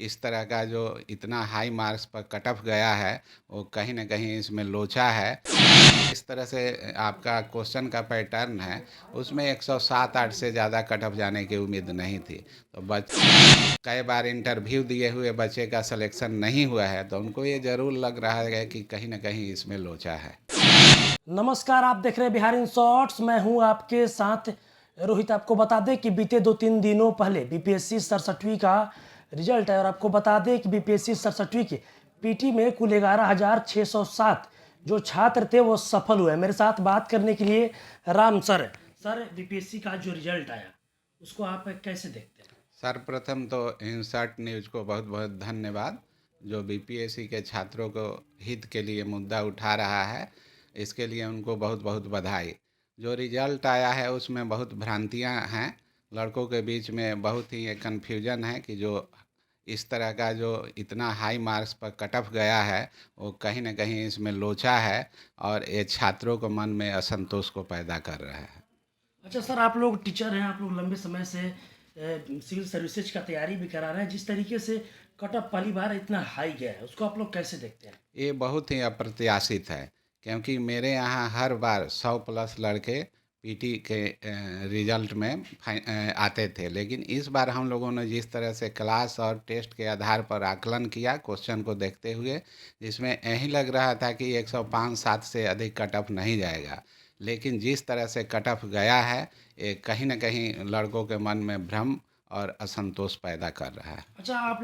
इस तरह का जो इतना हाई मार्क्स पर कट ऑफ गया है वो कहीं न कहीं इसमें लोचा है। इस तरह से आपका क्वेश्चन का पैटर्न है, उसमें 107-8 से ज़्यादा कट ऑफ जाने की उम्मीद नहीं थी। तो कई बार इंटरव्यू दिए हुए बच्चे का सिलेक्शन नहीं हुआ है, तो उनको ये ज़रूर लग रहा है कि कहीं न कहीं इसमें लोचा है। नमस्कार, आप देख रहे हैं बिहार इन शॉर्ट्स। मैं हूं आपके साथ रोहित। आपको बता दें कि बीते 2-3 दिनों पहले बीपीएससी 67वीं का रिजल्ट है और आपको बता दें कि बीपीएससी 67वीं के पीटी में कुल 11,607 जो छात्र थे वो सफल हुए। मेरे साथ बात करने के लिए राम सर है। सर, बीपीएससी का जो रिजल्ट आया उसको आप कैसे देखते हैं? सर्वप्रथम तो इंसर्ट न्यूज़ को बहुत बहुत धन्यवाद, जो बीपीएससी के छात्रों को हित के लिए मुद्दा उठा रहा है। इसके लिए उनको बहुत बहुत बधाई। जो रिजल्ट आया है उसमें बहुत भ्रांतियां हैं, लड़कों के बीच में बहुत ही एक कन्फ्यूजन है कि जो इस तरह का जो इतना हाई मार्क्स पर कट ऑफ गया है वो कहीं ना कहीं इसमें लोचा है और ये छात्रों को मन में असंतोष को पैदा कर रहा है। अच्छा सर, आप लोग टीचर हैं, आप लोग लंबे समय से सिविल सर्विसेज का तैयारी भी करा रहे हैं। जिस तरीके से कट ऑफ पहली बार इतना हाई गया है उसको आप लोग कैसे देखते हैं? ये बहुत ही अप्रत्याशित है, क्योंकि मेरे यहाँ हर बार 100+ लड़के पीटी के रिजल्ट में आते थे, लेकिन इस बार हम लोगों ने जिस तरह से क्लास और टेस्ट के आधार पर आकलन किया क्वेश्चन को देखते हुए, जिसमें यही लग रहा था कि 105-7 से अधिक कट ऑफ नहीं जाएगा, लेकिन जिस तरह से कट ऑफ गया है ये कहीं ना कहीं लड़कों के मन में भ्रम और असंतोष पैदा कर रहा है। अच्छा, आप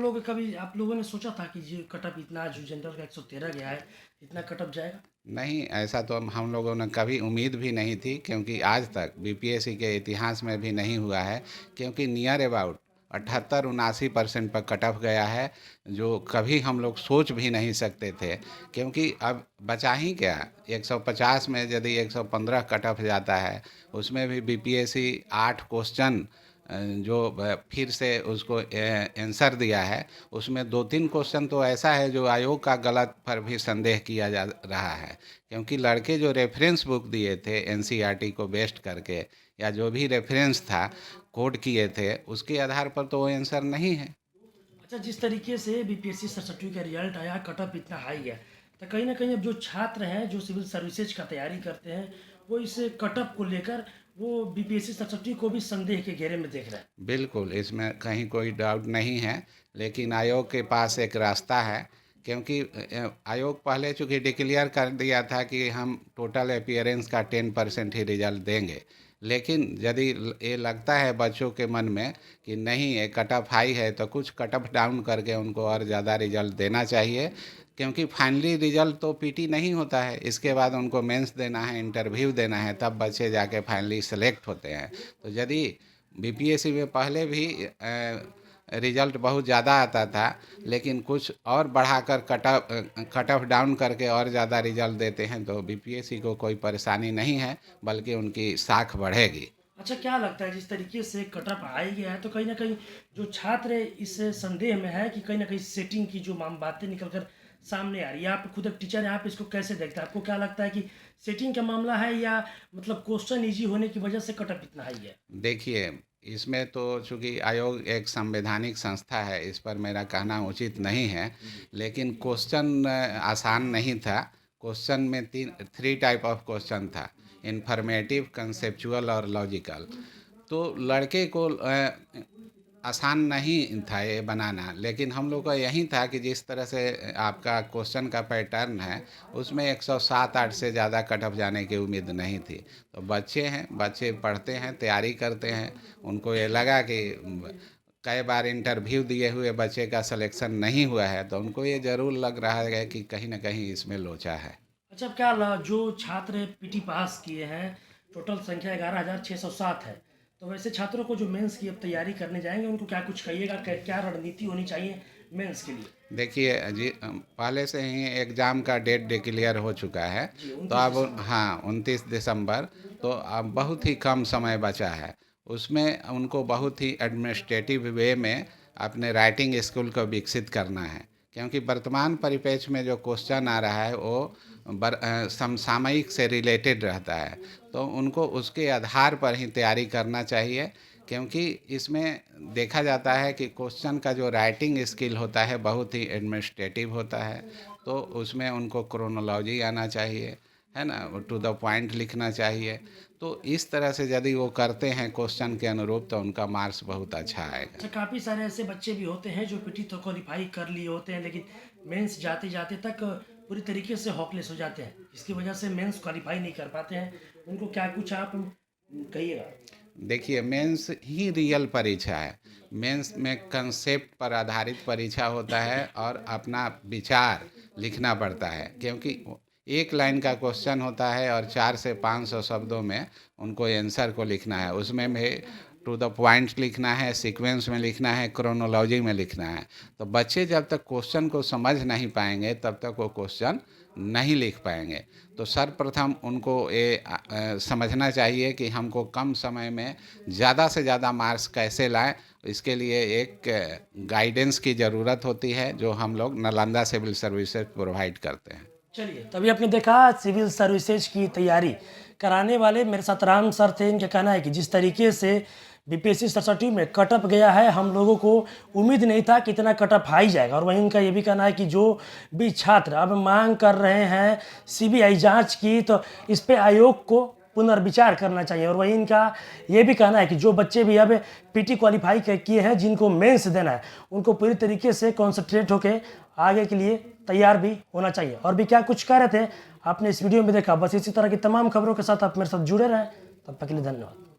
लोगों ने सोचा था कि ये कट ऑफ इतना जो जनरल का 113 गया है, इतना कट ऑफ जाएगा? नहीं, ऐसा तो हम लोगों ने कभी उम्मीद भी नहीं थी, क्योंकि आज तक बीपीएससी के इतिहास में भी नहीं हुआ है। क्योंकि नियर अबाउट 78-79% पर कट ऑफ गया है, जो कभी हम लोग सोच भी नहीं सकते थे। क्योंकि अब बचा ही क्या, 150 में यदि 115 कट ऑफ जाता है, उसमें भी बीपीएससी 8 क्वेश्चन जो फिर से उसको आंसर दिया है, उसमें 2-3 क्वेश्चन तो ऐसा है जो आयोग का गलत पर भी संदेह किया जा रहा है। क्योंकि लड़के जो रेफरेंस बुक दिए थे एनसीईआरटी को बेस्ड करके, या जो भी रेफरेंस था कोड किए थे, उसके आधार पर तो वो आंसर नहीं है। अच्छा, जिस तरीके से बीपीएससी 67 का रिजल्ट आया, कट ऑफ इतना हाई है, तो कहीं ना कहीं अब जो छात्र हैं जो सिविल सर्विसेज का तैयारी करते हैं वो इस कट ऑफ को लेकर वो बीपीएससी 67 को भी संदेह के घेरे में देख रहे हैं। बिल्कुल, इसमें कहीं कोई डाउट नहीं है, लेकिन आयोग के पास एक रास्ता है। क्योंकि आयोग पहले चूँकि डिक्लेयर कर दिया था कि हम टोटल अपीयरेंस का 10% ही रिजल्ट देंगे, लेकिन यदि ये लगता है बच्चों के मन में कि नहीं ये कट ऑफ हाई है, तो कुछ कट ऑफ डाउन करके उनको और ज़्यादा रिजल्ट देना चाहिए। क्योंकि फाइनली रिजल्ट तो पीटी नहीं होता है, इसके बाद उनको मेंस देना है, इंटरव्यू देना है, तब बच्चे जाके फाइनली सेलेक्ट होते हैं। तो यदि बीपीएससी में पहले भी रिजल्ट बहुत ज़्यादा आता था, लेकिन कुछ और बढ़ाकर कट ऑफ डाउन करके और ज़्यादा रिजल्ट देते हैं, तो बीपीएससी को कोई परेशानी नहीं है, बल्कि उनकी साख बढ़ेगी। अच्छा, क्या लगता है जिस तरीके से कट ऑफ हाई गया है तो कहीं ना कहीं जो छात्र है इस संदेह में है कि कहीं ना कहीं सेटिंग की जो बातें निकल कर सामने आ रही है। आप खुद एक टीचर हैं, आप इसको कैसे देखते हैं? आपको क्या लगता है कि सेटिंग का मामला है या मतलब क्वेश्चन इजी होने की वजह से कट ऑफ इतना हाई है? देखिए, इसमें तो चूँकि आयोग एक संवैधानिक संस्था है, इस पर मेरा कहना उचित नहीं है, लेकिन क्वेश्चन आसान नहीं था। क्वेश्चन में 3 टाइप ऑफ क्वेश्चन था, इन्फॉर्मेटिव, कंसेप्चुअल और लॉजिकल। तो लड़के को आसान नहीं था ये बनाना, लेकिन हम लोग का यही था कि जिस तरह से आपका क्वेश्चन का पैटर्न है, उसमें 107-8 से ज़्यादा कट ऑफ जाने की उम्मीद नहीं थी। तो बच्चे हैं, बच्चे पढ़ते हैं, तैयारी करते हैं, उनको ये लगा कि कई बार इंटरव्यू दिए हुए बच्चे का सिलेक्शन नहीं हुआ है, तो उनको ये ज़रूर लग रहा है कि कहीं ना कहीं इसमें लोचा है। अच्छा, अब जो छात्र पीटी पास किए हैं, टोटल संख्या 11,607 है, तो वैसे छात्रों को जो मेंस की अब तैयारी करने जाएंगे उनको क्या कुछ कहिएगा, क्या रणनीति होनी चाहिए मेंस के लिए? देखिए जी, पहले से ही एग्ज़ाम का डेट डिक्लेयर हो चुका है। जी, तो 29 दिसंबर। अब हाँ, 29 दिसंबर। तो अब बहुत ही कम समय बचा है, उसमें उनको बहुत ही एडमिनिस्ट्रेटिव वे में अपने राइटिंग स्किल को विकसित करना है। क्योंकि वर्तमान परिप्रेक्ष्य में जो क्वेश्चन आ रहा है वो समसामयिक से रिलेटेड रहता है, तो उनको उसके आधार पर ही तैयारी करना चाहिए। क्योंकि इसमें देखा जाता है कि क्वेश्चन का जो राइटिंग स्किल होता है बहुत ही एडमिनिस्ट्रेटिव होता है, तो उसमें उनको क्रोनोलॉजी आना चाहिए, है ना, टू द पॉइंट लिखना चाहिए। तो इस तरह से यदि वो करते हैं क्वेश्चन के अनुरूप तो उनका मार्क्स बहुत अच्छा आएगा। अच्छा, काफ़ी सारे ऐसे बच्चे भी होते हैं जो पीटी तो क्वालिफाई कर लिए होते हैं, लेकिन मेंस जाते जाते तक पूरी तरीके से हॉपलेस हो जाते हैं, इसकी वजह से मेंस क्वालिफाई नहीं कर पाते हैं। उनको क्या कुछ आप कहिएगा? देखिए, मेंस ही रियल परीक्षा है। मेंस में कंसेप्ट पर आधारित परीक्षा होता है और अपना विचार लिखना पड़ता है, क्योंकि एक लाइन का क्वेश्चन होता है और 400 से 500 शब्दों में उनको आंसर को लिखना है। उसमें भी टू द पॉइंट लिखना है, सीक्वेंस में लिखना है, क्रोनोलॉजी में लिखना है। तो बच्चे जब तक क्वेश्चन को समझ नहीं पाएंगे तब तक वो क्वेश्चन नहीं लिख पाएंगे। तो सर्वप्रथम उनको ये समझना चाहिए कि हमको कम समय में ज़्यादा से ज़्यादा मार्क्स कैसे लाएं। इसके लिए एक गाइडेंस की ज़रूरत होती है जो हम लोग नालंदा सिविल सर्विसेज प्रोवाइड करते हैं। चलिए, तभी आपने देखा सिविल सर्विसेज की तैयारी कराने वाले मेरे साथ राम सर थे। इनका कहना है कि जिस तरीके से बीपीएससी 67 में कटअप गया है, हम लोगों को उम्मीद नहीं था कि इतना कटअप हाई जाएगा। और वहीं इनका ये भी कहना है कि जो भी छात्र अब मांग कर रहे हैं सीबीआई जांच की, तो इस पे आयोग को पुनर्विचार करना चाहिए। और वहीं इनका ये भी कहना है कि जो बच्चे भी अब पीटी क्वालिफाई किए हैं, जिनको मेंस देना है, उनको पूरी तरीके से कॉन्सेंट्रेट होकर आगे के लिए तैयार भी होना चाहिए। और भी क्या कुछ कह रहे थे आपने इस वीडियो में देखा। बस इसी तरह की तमाम खबरों के साथ आप मेरे साथ जुड़े रहें। तब तक के लिए धन्यवाद।